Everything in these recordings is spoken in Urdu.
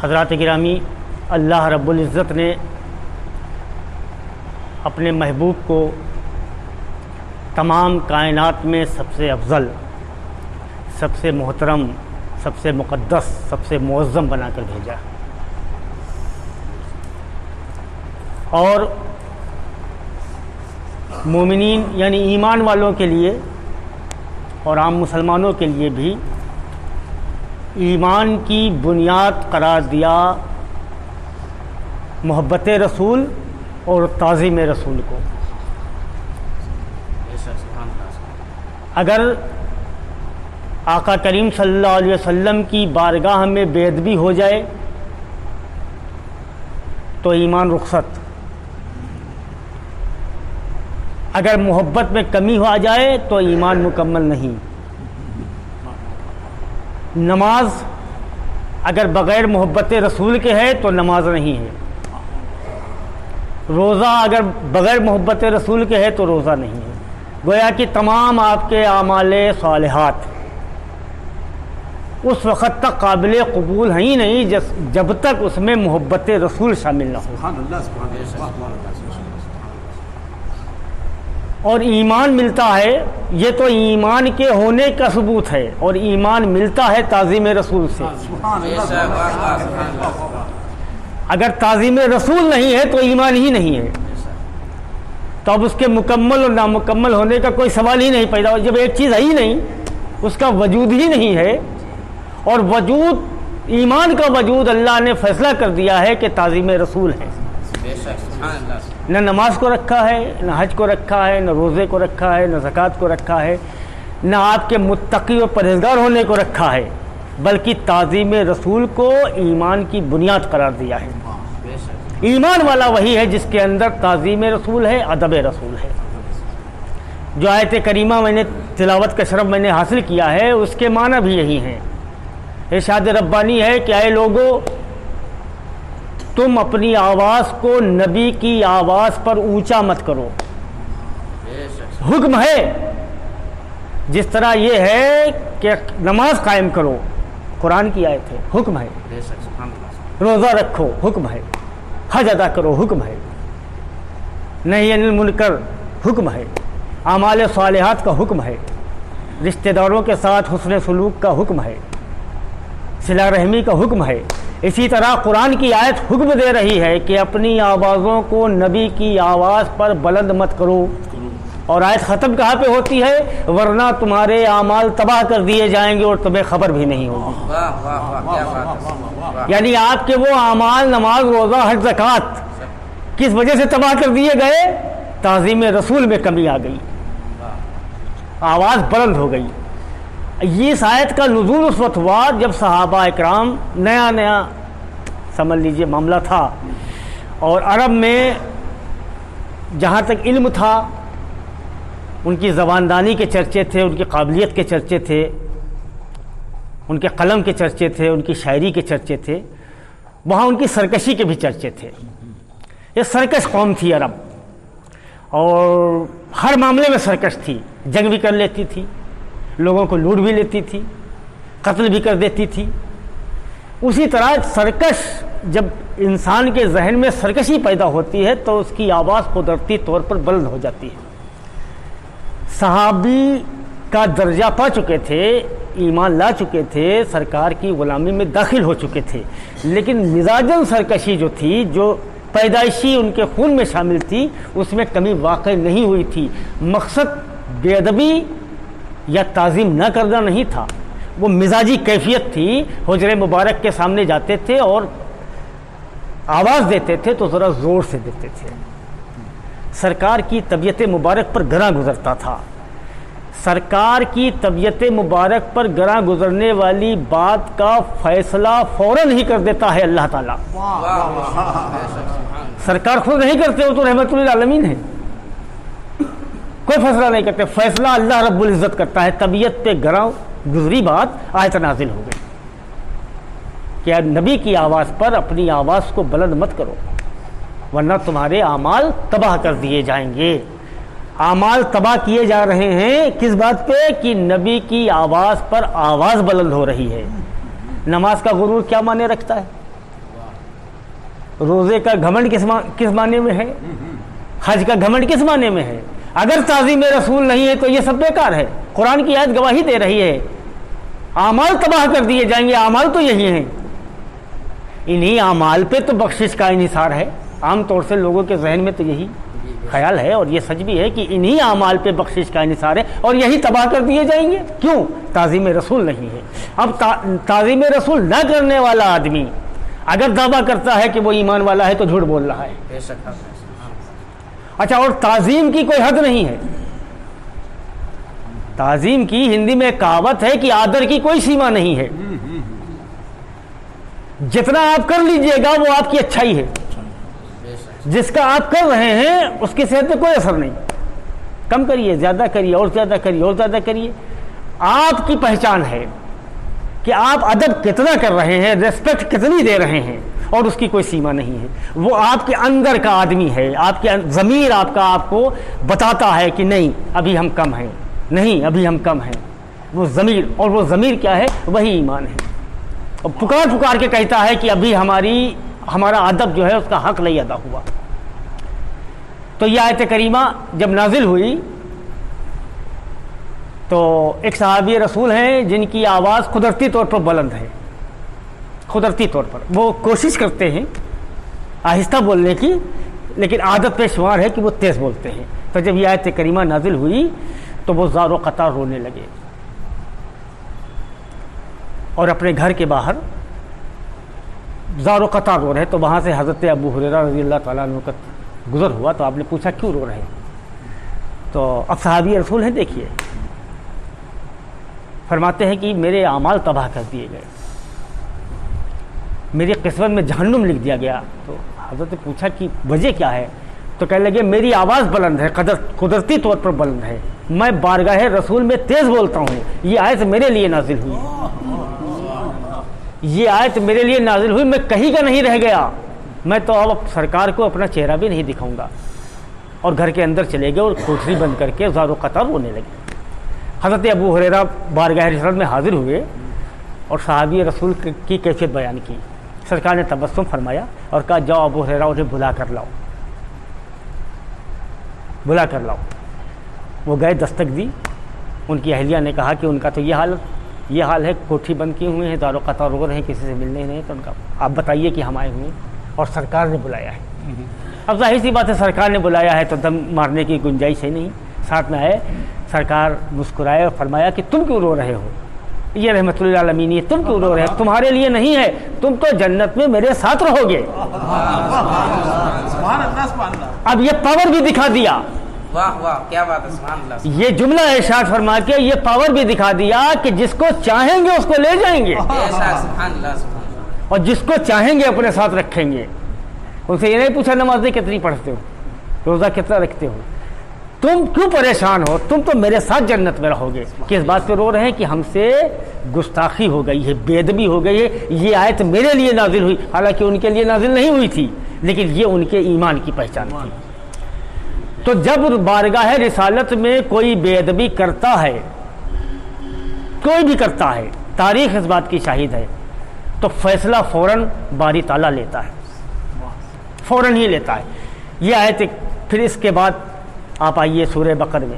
حضرات گرامی، اللہ رب العزت نے اپنے محبوب کو تمام کائنات میں سب سے افضل، سب سے محترم، سب سے مقدس، سب سے معظم بنا کر بھیجا، اور مومنین یعنی ایمان والوں کے لیے اور عام مسلمانوں کے لیے بھی ایمان کی بنیاد قرار دیا محبت رسول اور تعظیم رسول کو۔ اگر آقا کریم صلی اللہ علیہ وسلم کی بارگاہ میں بے ادبی ہو جائے تو ایمان رخصت، اگر محبت میں کمی ہو جائے تو ایمان مکمل نہیں۔ نماز اگر بغیر محبت رسول کے ہے تو نماز نہیں ہے، روزہ اگر بغیر محبت رسول کے ہے تو روزہ نہیں ہے۔ گویا کہ تمام آپ کے اعمال صالحات اس وقت تک قابل قبول ہیں ہی نہیں جب تک اس میں محبت رسول شامل نہ ہو۔ اور ایمان ملتا ہے، یہ تو ایمان کے ہونے کا ثبوت ہے، اور ایمان ملتا ہے تعظیم رسول سے۔ اگر تعظیم رسول نہیں ہے تو ایمان ہی نہیں ہے، تو اب اس کے مکمل اور نامکمل ہونے کا کوئی سوال ہی نہیں پیدا ہو۔ جب ایک چیز ہے ہی نہیں، اس کا وجود ہی نہیں ہے، اور وجود ایمان کا وجود اللہ نے فیصلہ کر دیا ہے کہ تعظیم رسول ہے۔ نہ نماز کو رکھا ہے، نہ حج کو رکھا ہے، نہ روزے کو رکھا ہے، نہ زکوٰۃ کو رکھا ہے، نہ آپ کے متقی اور پرہیزگار ہونے کو رکھا ہے، بلکہ تعظیم رسول کو ایمان کی بنیاد قرار دیا ہے۔ ایمان والا وہی ہے جس کے اندر تعظیم رسول ہے، ادب رسول ہے۔ جو آیت کریمہ میں نے تلاوت کا شرف میں نے حاصل کیا ہے، اس کے معنی بھی یہی ہیں۔ ارشاد ربانی ہے کہ اے لوگو، تم اپنی آواز کو نبی کی آواز پر اونچا مت کرو۔ حکم ہے، جس طرح یہ ہے کہ نماز قائم کرو، قرآن کی آیت ہے، حکم ہے۔ روزہ رکھو، حکم ہے۔ حج ادا کرو، حکم ہے۔ نہی عن المنکر، حکم ہے۔ اعمال صالحات کا حکم ہے۔ رشتہ داروں کے ساتھ حسن سلوک کا حکم ہے۔ صلہ رحمی کا حکم ہے۔ اسی طرح قرآن کی آیت حکم دے رہی ہے کہ اپنی آوازوں کو نبی کی آواز پر بلند مت کرو، اور آیت ختم کہاں پہ ہوتی ہے؟ ورنہ تمہارے اعمال تباہ کر دیے جائیں گے اور تمہیں خبر بھی نہیں ہوگی۔ یعنی آپ کے وہ اعمال، نماز، روزہ، حج، زکوٰۃ کس وجہ سے تباہ کر دیے گئے؟ تعظیم رسول میں کمی آ گئی، آواز بلند ہو گئی۔ اس آیت کا نزول اس وقت ہوا جب صحابہ اکرام نیا سمجھ لیجئے معاملہ تھا، اور عرب میں جہاں تک علم تھا ان کی زباندانی کے چرچے تھے، ان کی قابلیت کے چرچے تھے، ان کے قلم کے چرچے تھے، ان کی شاعری کے چرچے تھے، وہاں ان کی سرکشی کے بھی چرچے تھے۔ یہ سرکش قوم تھی عرب، اور ہر معاملے میں سرکش تھی، جنگ بھی کر لیتی تھی، لوگوں کو لوٹ بھی لیتی تھی، قتل بھی کر دیتی تھی۔ اسی طرح سرکش، جب انسان کے ذہن میں سرکشی پیدا ہوتی ہے تو اس کی آواز قدرتی طور پر بلند ہو جاتی ہے۔ صحابی کا درجہ پا چکے تھے، ایمان لا چکے تھے، سرکار کی غلامی میں داخل ہو چکے تھے، لیکن مزاجن سرکشی جو تھی، جو پیدائشی ان کے خون میں شامل تھی، اس میں کمی واقع نہیں ہوئی تھی۔ مقصد بے ادبی یا تعظیم نہ کرنا نہیں تھا، وہ مزاجی کیفیت تھی۔ حجر مبارک کے سامنے جاتے تھے اور آواز دیتے تھے تو ذرا زور سے دیتے تھے۔ سرکار کی طبیعت مبارک پر گراں گزرتا تھا۔ سرکار کی طبیعت مبارک پر گراں گزرنے والی بات کا فیصلہ فوراً ہی کر دیتا ہے اللہ تعالیٰ۔ سرکار خود نہیں کرتے، وہ تو رحمت للعالمین ہے، کوئی فیصلہ نہیں کرتے، فیصلہ اللہ رب العزت کرتا ہے۔ طبیعت پہ گراں گزری بات آیت نازل ہو گئی کہ نبی کی آواز پر اپنی آواز کو بلند مت کرو، ورنہ تمہارے اعمال تباہ کر دیے جائیں گے۔ اعمال تباہ کیے جا رہے ہیں کس بات پہ؟ کہ نبی کی آواز پر آواز بلند ہو رہی ہے۔ نماز کا غرور کیا معنی رکھتا ہے؟ روزے کا گھمنڈ کس معنی میں ہے؟ حج کا گھمنڈ کس معنی میں ہے؟ اگر تعظیم رسول نہیں ہے تو یہ سب بیکار ہے. قرآن کی آیت گواہی دے رہی ہے اعمال تباہ کر دیے جائیں گے. اعمال تو یہی ہیں. انہی اعمال پہ تو بخشش کا انحصار ہے. عام طور سے لوگوں کے ذہن میں تو یہی خیال ہے اور یہ سچ بھی ہے کہ انہی اعمال پہ بخشش کا انحصار ہے اور یہی تباہ کر دیے جائیں گے. کیوں؟ تعظیم رسول نہیں ہے. اب تعظیم رسول نہ کرنے والا آدمی اگر دعویٰ کرتا ہے کہ وہ ایمان والا ہے تو جھوٹ بول رہا ہے. اچھا، اور تعظیم کی کوئی حد نہیں ہے. تعظیم کی ہندی میں کہاوت ہے کہ آدر کی کوئی سیما نہیں ہے. جتنا آپ کر لیجئے گا وہ آپ کی اچھائی ہے. جس کا آپ کر رہے ہیں اس کی صحت پہ کوئی اثر نہیں. کم کریے، زیادہ کریے، اور زیادہ کریے، اور زیادہ کریے. آپ کی پہچان ہے کہ آپ ادب کتنا کر رہے ہیں، ریسپیکٹ کتنی دے رہے ہیں، اور اس کی کوئی سیما نہیں ہے. وہ آپ کے اندر کا آدمی ہے. آپ کے ضمیر آپ کو بتاتا ہے کہ نہیں ابھی ہم کم ہیں، نہیں ابھی ہم کم ہیں. وہ ضمیر، اور وہ ضمیر کیا ہے؟ وہی ایمان ہے. اور پکار کے کہتا ہے کہ ابھی ہمارا ادب جو ہے اس کا حق نہیں ادا ہوا. تو یہ آیت کریمہ جب نازل ہوئی تو ایک صحابی رسول ہیں جن کی آواز قدرتی طور پر بلند ہے. قدرتی طور پر وہ کوشش کرتے ہیں آہستہ بولنے کی، لیکن عادت پہ شمار ہے کہ وہ تیز بولتے ہیں. تو جب یہ آیت کریمہ نازل ہوئی تو وہ زار و قطار رونے لگے اور اپنے گھر کے باہر زار و قطار رو رہے. تو وہاں سے حضرت ابو ہریرہ رضی اللہ تعالیٰ عنہ کا گزر ہوا. تو آپ نے پوچھا کیوں رو رہے ہیں؟ تو اب صحابی رسول ہیں، دیکھیے فرماتے ہیں کہ میرے اعمال تباہ کر دیے گئے، میری قسمت میں جہنم لکھ دیا گیا. تو حضرت نے پوچھا کہ وجہ کیا ہے؟ تو کہنے لگے میری آواز بلند ہے، قدرتی طور پر بلند ہے، میں بارگاہ رسول میں تیز بولتا ہوں. یہ آیت میرے لیے نازل ہوئی، یہ آیت میرے لیے نازل ہوئی. میں کہیں کا نہیں رہ گیا. میں تو اب سرکار کو اپنا چہرہ بھی نہیں دکھاؤں گا. اور گھر کے اندر چلے گئے اور کوٹری بند کر کے زار و قطار رونے لگے. حضرت ابو ہریرہ بارگاہ رسالت میں حاضر ہوئے اور صحابی رسول کی کیفیت بیان کی. سرکار نے تبسم فرمایا اور کہا جاؤ ابو ہریرہ انہیں بلا کر لاؤ، بلا کر لاؤ. وہ گئے، دستک دی. ان کی اہلیہ نے کہا کہ ان کا تو یہ حال ہے، کوٹھی بند کیے ہوئے ہیں، دار و قطار رو رہے ہیں، کسی سے ملنے نہیں. تو ان کا آپ بتائیے کہ ہم آئے ہوئے ہیں اور سرکار نے بلایا ہے. اب ظاہر سی بات ہے سرکار نے بلایا ہے تو دم مارنے کی گنجائش ہے نہیں. ساتھ میں آئے، سرکار مسکرائے اور فرمایا کہ تم کیوں رو رہے ہو؟ یہ رحمت اللہ عالمین، یہ تم کیوں رو رہے ہو؟ تمہارے لیے نہیں ہے، تم تو جنت میں میرے ساتھ رہو گے. اب یہ پاور بھی دکھا دیا. واہ واہ کیا بات ہے، سبحان اللہ. یہ جملہ ارشاد فرما کے یہ پاور بھی دکھا دیا کہ جس کو چاہیں گے اس کو لے جائیں گے، سبحان اللہ سبحان اللہ. اور جس کو چاہیں گے اپنے ساتھ رکھیں گے. ان سے یہ نہیں پوچھا نمازیں کتنی پڑھتے ہو، روزہ کتنا رکھتے ہو، تم کیوں پریشان ہو، تم تو میرے ساتھ جنت میں رہو گے. کس بات پہ رو رہے ہیں؟ کہ ہم سے گستاخی ہو گئی ہے، بے ادبی ہو گئی ہے. یہ آیت میرے لیے نازل ہوئی، حالانکہ ان کے لیے نازل نہیں ہوئی تھی، لیکن یہ ان کے ایمان کی پہچان تھی. تو جب بارگاہ رسالت میں کوئی بے ادبی کرتا ہے، کوئی بھی کرتا ہے، تاریخ اس بات کی شاہد ہے، تو فیصلہ فوراً باری تعالیٰ لیتا ہے، فوراً ہی لیتا ہے. یہ آیت. پھر اس کے بعد آپ آئیے سورہ بقر میں.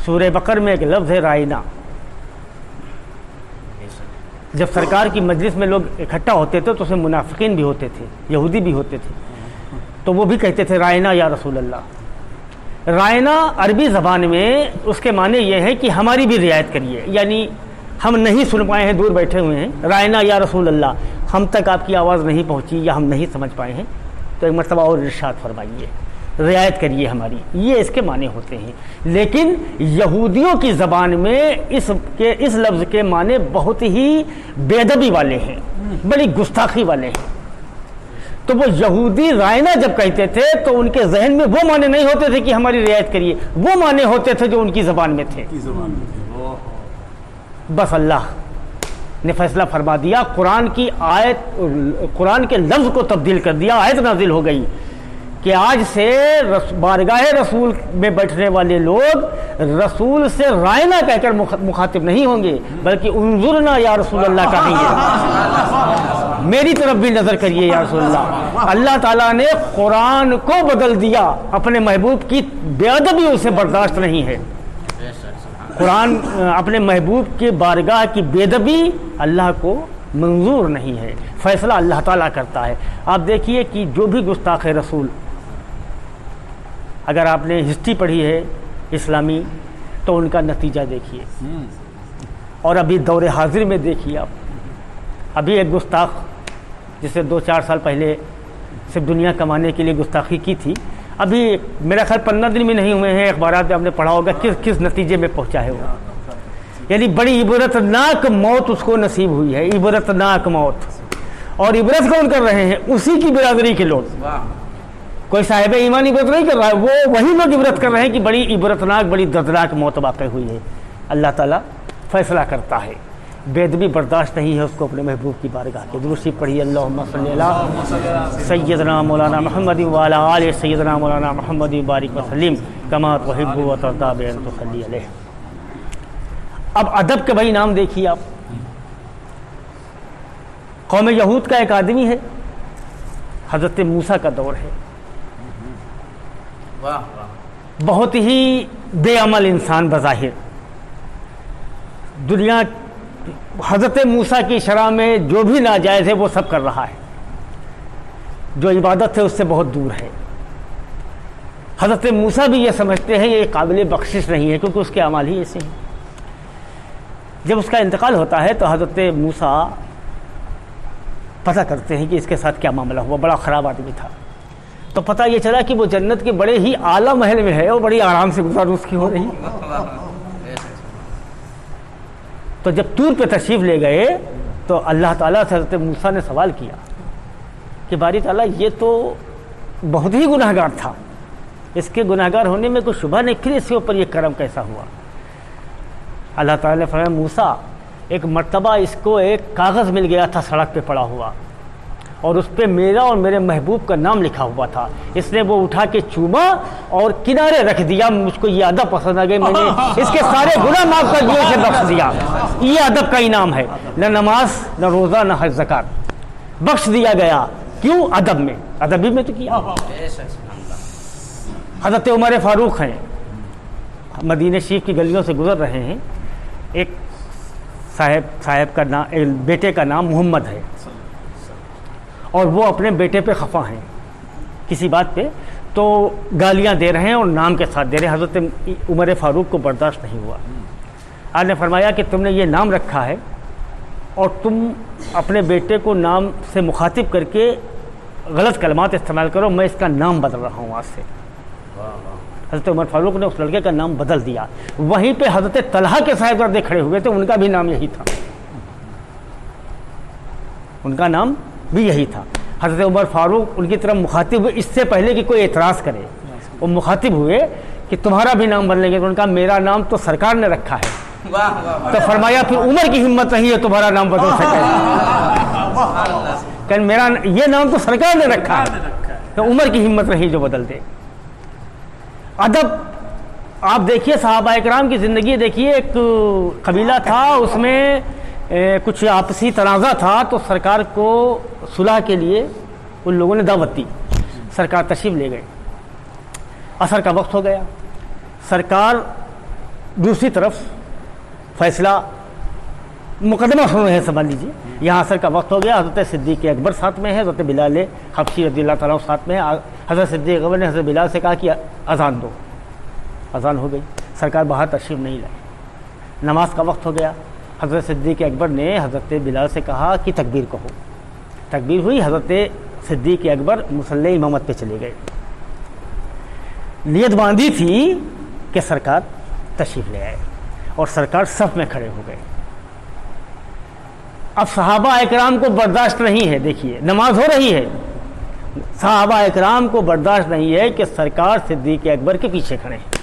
سورہ بقر میں ایک لفظ ہے رائنا. جب سرکار کی مجلس میں لوگ اکٹھا ہوتے تھے تو اس میں منافقین بھی ہوتے تھے، یہودی بھی ہوتے تھے. تو وہ بھی کہتے تھے رائنا یا رسول اللہ. رائنا عربی زبان میں اس کے معنی یہ ہے کہ ہماری بھی رعایت کریے، یعنی ہم نہیں سن پائے ہیں، دور بیٹھے ہوئے ہیں. رائنا یا رسول اللہ، ہم تک آپ کی آواز نہیں پہنچی یا ہم نہیں سمجھ پائے ہیں تو ایک مرتبہ اور ارشاد فرمائیے، رعایت کریے ہماری. یہ اس کے معنی ہوتے ہیں. لیکن یہودیوں کی زبان میں اس لفظ کے معنی بہت ہی بے ادبی والے ہیں، بڑی گستاخی والے ہیں. تو وہ یہودی رائنا جب کہتے تھے تو ان کے ذہن میں وہ معنی نہیں ہوتے تھے کہ ہماری رعایت کریے، وہ معنی ہوتے تھے جو ان کی زبان میں تھے. بس اللہ نے فیصلہ فرما دیا، قرآن کی آیت، قرآن کے لفظ کو تبدیل کر دیا. آیت نازل ہو گئی کہ آج سے بارگاہ رسول میں بیٹھنے والے لوگ رسول سے رائنا کہہ کر مخاطب نہیں ہوں گے، بلکہ انظرنا یا رسول اللہ کہیں گے. میری طرف بھی نظر کریے یا رسول اللہ. اللہ تعالیٰ نے قرآن کو بدل دیا, اپنے محبوب کی بے ادبی اسے برداشت نہیں ہے. قرآن اپنے محبوب کے بارگاہ کی بے ادبی اللہ کو منظور نہیں ہے. فیصلہ اللہ تعالیٰ کرتا ہے. آپ دیکھیے کہ جو بھی گستاخ رسول, اگر آپ نے ہسٹری پڑھی ہے اسلامی تو ان کا نتیجہ دیکھیے, اور ابھی دور حاضر میں دیکھیے آپ. ابھی ایک گستاخ جسے 2-4 سال پہلے صرف دنیا کمانے کے لیے گستاخی کی تھی, ابھی میرا خیال 15 دن بھی نہیں ہوئے ہیں, اخبارات میں آپ نے پڑھا ہوگا کس نتیجے میں پہنچا ہے وہ. یعنی بڑی عبرتناک موت اس کو نصیب ہوئی ہے, عبرتناک موت. اور عبرت کون کر رہے ہیں؟ اسی کی برادری کے لوگ. کوئی صاحب ایمان عبرت نہیں کر رہا ہے, وہ وہی لوگ عبرت کر رہے ہیں کہ بڑی عبرتناک, بڑی دردناک موت واقع ہوئی ہے. اللہ تعالیٰ فیصلہ کرتا ہے. بے ادبی برداشت نہیں ہے اس کو اپنے محبوب کی بارگاہ کے. درود پڑھیے اللہم صلی علی سیدنا مولانا محمد وعلی آل سیدنا مولانا محمد بارک وسلم کما تحب و ترضی بان تصلی علیہ. اب ادب کے بھائی نام دیکھیے آپ. قوم یہود کا ایک آدمی ہے, حضرت موسیٰ کا دور ہے, بہت ہی بے عمل انسان بظاہر. دنیا حضرت موسیٰ کی شرح میں جو بھی ناجائز ہے وہ سب کر رہا ہے, جو عبادت ہے اس سے بہت دور ہے. حضرت موسیٰ بھی یہ سمجھتے ہیں یہ قابل بخشش نہیں ہے کیونکہ اس کے اعمال ہی ایسے ہیں. جب اس کا انتقال ہوتا ہے تو حضرت موسیٰ پتہ کرتے ہیں کہ اس کے ساتھ کیا معاملہ ہوا. بڑا خراب آدمی تھا. تو پتہ یہ چلا کہ وہ جنت کے بڑے ہی اعلیٰ محل میں ہے اور بڑی آرام سے گزار اس کی ہو رہی. تو جب طور پہ تشریف لے گئے تو اللہ تعالیٰ سے حضرت موسیٰ نے سوال کیا کہ باری تعالیٰ یہ تو بہت ہی گناہ گار تھا, اس کے گناہ گار ہونے میں کوئی شبہ نہیں, پھر اس کے اوپر یہ کرم کیسا ہوا؟ اللہ تعالیٰ نے فرمایا موسیٰ ایک مرتبہ اس کو ایک کاغذ مل گیا تھا سڑک پہ پڑا ہوا, اور اس پہ میرا اور میرے محبوب کا نام لکھا ہوا تھا. اس نے وہ اٹھا کے چوما اور کنارے رکھ دیا. مجھ کو یہ ادب پسند آ گئی, میں نے اس کے سارے گناہ معاف کر دیے, اسے بخش دیا. یہ ادب کا انعام ہے. نہ نماز نہ روزہ نہ حج زکات, بخش دیا گیا. کیوں؟ ادب میں. ادبی میں تو کیا. حضرت عمر فاروق ہیں, مدینہ شریف کی گلیوں سے گزر رہے ہیں. ایک صاحب کا نام, بیٹے کا نام محمد ہے, اور وہ اپنے بیٹے پہ خفا ہیں کسی بات پہ, تو گالیاں دے رہے ہیں اور نام کے ساتھ دے رہے ہیں. حضرت عمر فاروق کو برداشت نہیں ہوا. آپ نے فرمایا کہ تم نے یہ نام رکھا ہے اور تم اپنے بیٹے کو نام سے مخاطب کر کے غلط کلمات استعمال کرو, میں اس کا نام بدل رہا ہوں آج سے. حضرت عمر فاروق نے اس لڑکے کا نام بدل دیا. وہیں پہ حضرت طلحہ کے صاحبزادے کھڑے ہوئے تھے, ان کا بھی نام یہی تھا, ان کا نام بھی یہی تھا. حضرت عمر فاروق ان کی طرف مخاطب ہوئے, اس سے پہلے کہ کوئی اعتراض کرے وہ مخاطب ہوئے کہ تمہارا بھی نام بدلیں گے. تو ان کا میرا نام تو سرکار نے رکھا ہے. تو فرمایا پھر عمر کی ہمت نہیں ہے تمہارا نام بدل سکے, کہ میرا یہ نام تو سرکار نے رکھا ہے, تو عمر کی ہمت نہیں جو بدل دے. ادب آپ دیکھیے, صحابہ اکرام کی زندگی دیکھیے. ایک قبیلہ تھا, اس میں کچھ آپسی تنازع تھا, تو سرکار کو صلح کے لیے ان لوگوں نے دعوت دی. سرکار تشریف لے گئے. عصر کا وقت ہو گیا. سرکار دوسری طرف فیصلہ مقدمہ سن رہے ہیں, سمجھ لیجیے. یہاں عصر کا وقت ہو گیا. حضرت صدیق اکبر ساتھ میں ہے, حضرت بلال حبشی رضی اللہ تعالیٰ ساتھ میں ہے. حضرت صدیق اکبر نے حضرت بلال سے کہا کہ اذان دو. اذان ہو گئی. سرکار باہر تشریف نہیں لائے. نماز کا وقت ہو گیا. حضرت صدیق اکبر نے حضرت بلال سے کہا کہ تکبیر کہو. تکبیر ہوئی. حضرت صدیق اکبر مصلی امامت پہ چلے گئے. نیت باندھی تھی کہ سرکار تشریف لے آئے, اور سرکار صف میں کھڑے ہو گئے. اب صحابہ اکرام کو برداشت نہیں ہے. دیکھیے نماز ہو رہی ہے, صحابہ اکرام کو برداشت نہیں ہے کہ سرکار صدیق اکبر کے پیچھے کھڑے ہیں.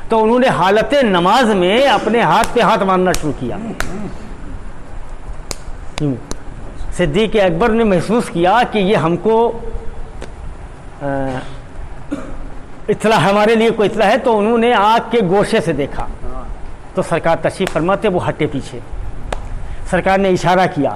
تو انہوں نے حالت نماز میں اپنے ہاتھ پہ ہاتھ مارنا شروع کیا. صدیق اکبر نے محسوس کیا کہ یہ ہم کو اطلاع, ہمارے لیے کوئی اطلاع ہے. تو انہوں نے آگ کے گوشے سے دیکھا تو سرکار تشریف فرماتے, وہ ہٹے پیچھے. سرکار نے اشارہ کیا